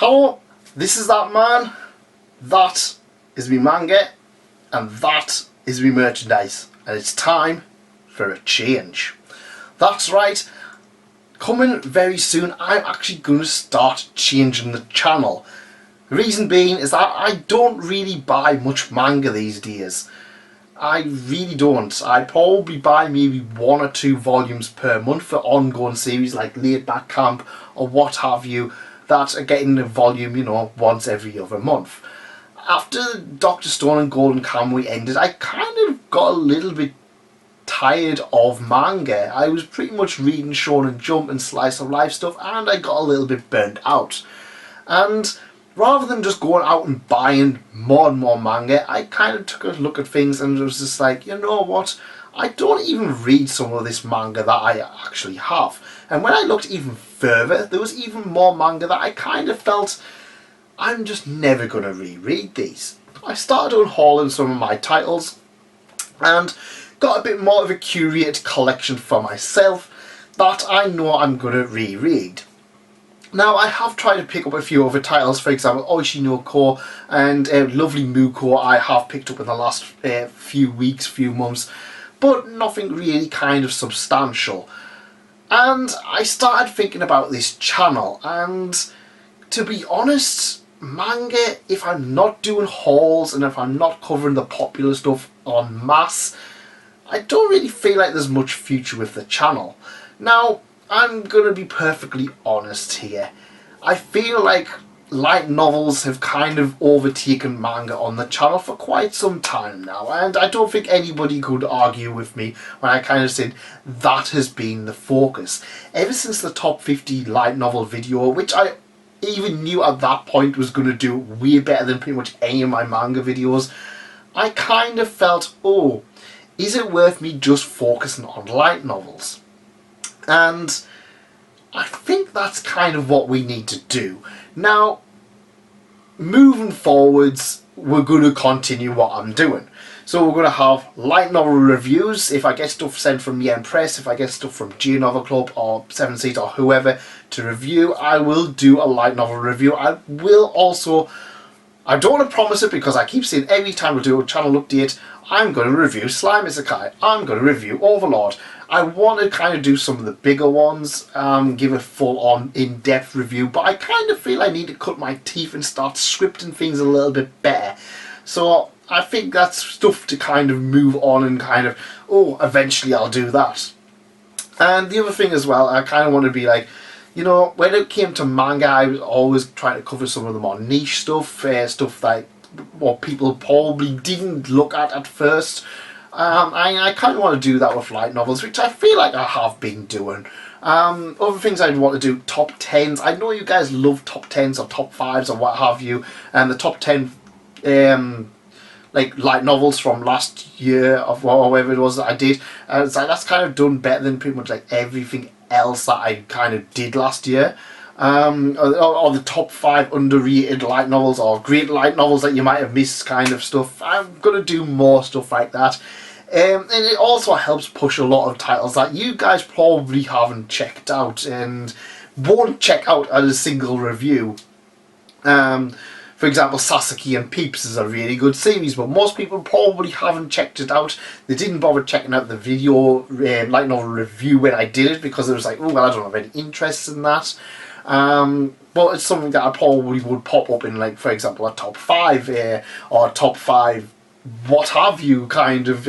Hello, this is that man, that is me manga, and that is me merchandise, and it's time for a change. That's right, coming very soon I'm actually going to start changing the channel. The reason being is that I don't really buy much manga these days. I really don't. I probably buy maybe 1 or 2 volumes per month for ongoing series like Late Back Camp or what have you, that are getting a volume, you know, once every other month. After Dr. Stone and Golden Kamuy ended, I kind of got a little bit tired of manga. I was pretty much reading Shonen Jump and Slice of Life stuff, and I got a little bit burnt out. And rather than just going out and buying more and more manga, I kind of took a look at things and was just like, you know what, I don't even read some of this manga that I actually have. And when I looked even further, there was even more manga that I kind of felt I'm just never going to reread these. I started unhauling some of my titles and got a bit more of a curated collection for myself that I know I'm going to reread. Now, I have tried to pick up a few other titles, for example, Oishi no Ko and Lovely Muko I have picked up in the last few weeks, few months, but nothing really kind of substantial. And I started thinking about this channel, and to be honest, manga, if I'm not doing hauls and if I'm not covering the popular stuff en masse, I don't really feel like there's much future with the channel. Now, I'm gonna be perfectly honest here. I feel like light novels have kind of overtaken manga on the channel for quite some time now, and I don't think anybody could argue with me when I kind of said that has been the focus. Ever since the top 50 light novel video, which I even knew at that point was going to do way better than pretty much any of my manga videos, I kind of felt, oh, is it worth me just focusing on light novels? And I think that's kind of what we need to do. Now, moving forwards, we're going to continue what I'm doing. So we're going to have light novel reviews. If I get stuff sent from Yen Press, if I get stuff from G Novel Club or 7 Seeds or whoever to review, I will do a light novel review. I will also, I don't want to promise it because I keep saying every time we do a channel update, I'm going to review Slime Isekai, I'm going to review Overlord. I want to kind of do some of the bigger ones, give a full-on in-depth review, but I kind of feel I need to cut my teeth and start scripting things a little bit better. So I think that's stuff to kind of move on and kind of, oh, eventually I'll do that. And the other thing as well, I kind of want to be like, you know, when it came to manga, I was always trying to cover some of the more niche stuff, stuff like what people probably didn't look at first. I kind of want to do that with light novels, which I feel like I have been doing. Other things I'd want to do, top 10s. I know you guys love top 10s or top 5s or what have you, and the top 10 like light novels from last year of whatever it was that I did. So that's kind of done better than pretty much like everything else that I kind of did last year. Or the top 5 underrated light novels or great light novels that you might have missed kind of stuff. I'm going to do more stuff like that. And it also helps push a lot of titles that you guys probably haven't checked out and won't check out as a single review. For example, Sasaki and Peeps is a really good series, but most people probably haven't checked it out. They didn't bother checking out the video light novel review when I did it because it was like, oh, well, I don't have any interest in that. But it's something that I probably would pop up in, like, for example, a top 5 or a top 5 what have you kind of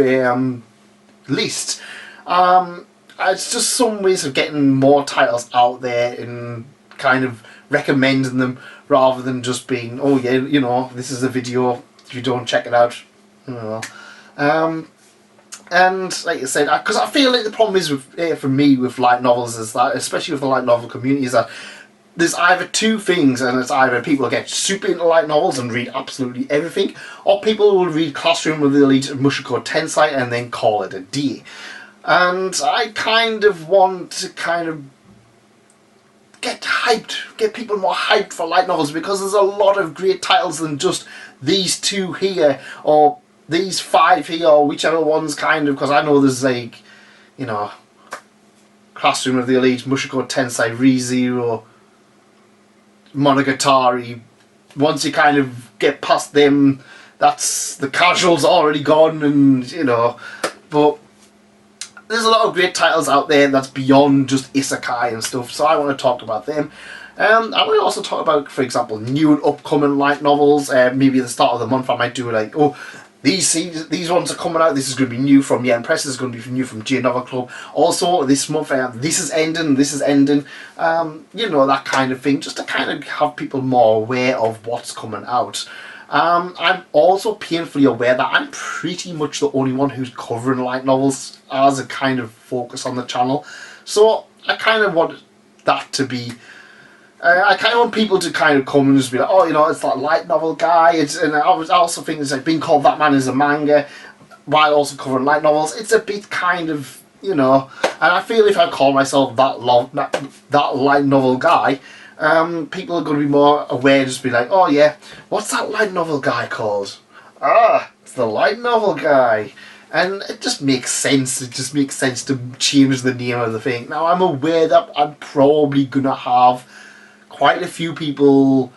list. It's just some ways of getting more titles out there and kind of recommending them rather than just being, oh yeah, you know, this is a video, if you don't check it out, oh well. And like I said, because I feel like the problem is with, for me with light novels is that, especially with the light novel community, is that there's either two things, and it's either people get super into light novels and read absolutely everything, or people will read Classroom of the Elite and Mushoku Tensei and then call it a day. And I kind of want to kind of get hyped, get people more hyped for light novels, because there's a lot of great titles than just these 2 here, or these 5 here, or whichever ones kind of, because I know there's like, you know, Classroom of the Elite, Mushoku Tensei, ReZero, Monogatari, once you kind of get past them, that's the casuals already gone, and you know, but there's a lot of great titles out there that's beyond just isekai and stuff, so I want to talk about them. I want to also talk about, for example, new and upcoming light novels. Maybe at the start of the month I might do like, oh, these ones are coming out. This is going to be new from Yen Press. This is going to be new from J Novel Club. Also, this month this is ending. This is ending. You know, that kind of thing, just to kind of have people more aware of what's coming out. I'm also painfully aware that I'm pretty much the only one who's covering light novels as a kind of focus on the channel. So I kind of want that to be. I kind of want people to kind of come and just be like, oh, you know, it's that light novel guy. And I also think it's like being called that man is a manga, while also covering light novels. It's a bit kind of, you know, and I feel if I call myself that light novel guy, people are going to be more aware, just be like, oh yeah, what's that light novel guy called? Ah, it's the light novel guy. And it just makes sense. It just makes sense to change the name of the thing. Now, I'm aware that I'm probably going to have quite a few people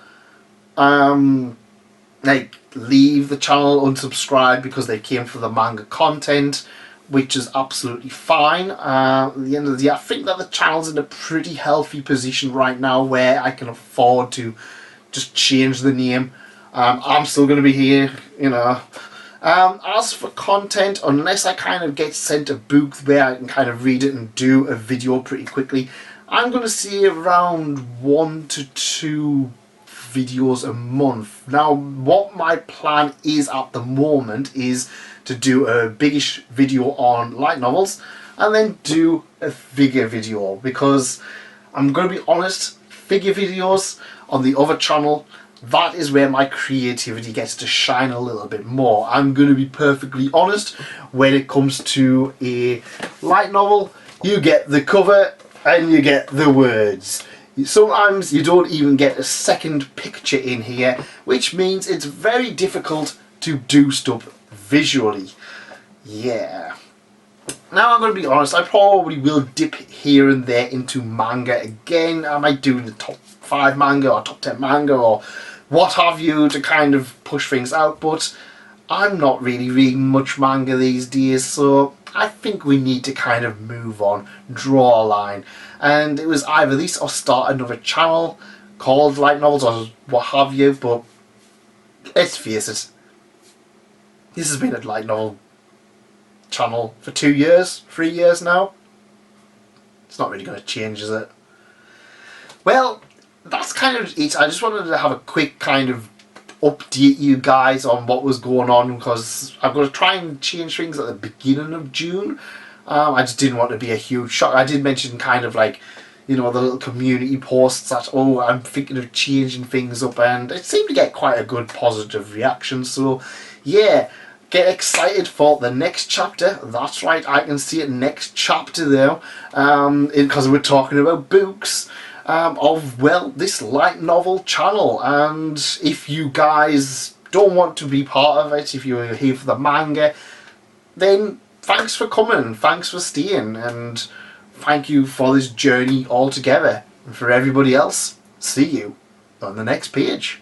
like leave the channel, unsubscribe because they came for the manga content, which is absolutely fine. At the end of the day, I think that the channel's in a pretty healthy position right now where I can afford to just change the name. I'm still going to be here, you know. As for content, unless I kind of get sent a book where I can kind of read it and do a video pretty quickly, I'm going to see around 1 to 2 videos a month. Now, what my plan is at the moment is to do a biggish video on light novels and then do a figure video, because I'm going to be honest, figure videos on the other channel, that is where my creativity gets to shine a little bit more. I'm going to be perfectly honest, when it comes to a light novel, you get the cover and you get the words. Sometimes you don't even get a second picture in here, which means it's very difficult to do stuff visually. Yeah. Now I'm going to be honest, I probably will dip here and there into manga again. I might do the top 5 manga or top 10 manga or what have you to kind of push things out, but I'm not really reading much manga these days, so I think we need to kind of move on, draw a line. And it was either this or start another channel called Light Novels or what have you, but let's face it, this has been a light novel channel for 2 years, 3 years now. It's not really going to change, is it? Well, that's kind of it. I just wanted to have a quick kind of update you guys on what was going on, because I'm going to try and change things at the beginning of June. I just didn't want to be a huge shock. I did mention kind of like, you know, the little community posts that, oh, I'm thinking of changing things up, and it seemed to get quite a good positive reaction. So yeah, get excited for the next chapter. That's right, I can see it, next chapter though, because we're talking about books. Of, well, this light novel channel. And if you guys don't want to be part of it, if you're here for the manga, then thanks for coming, thanks for staying, and thank you for this journey all together. And for everybody else, see you on the next page.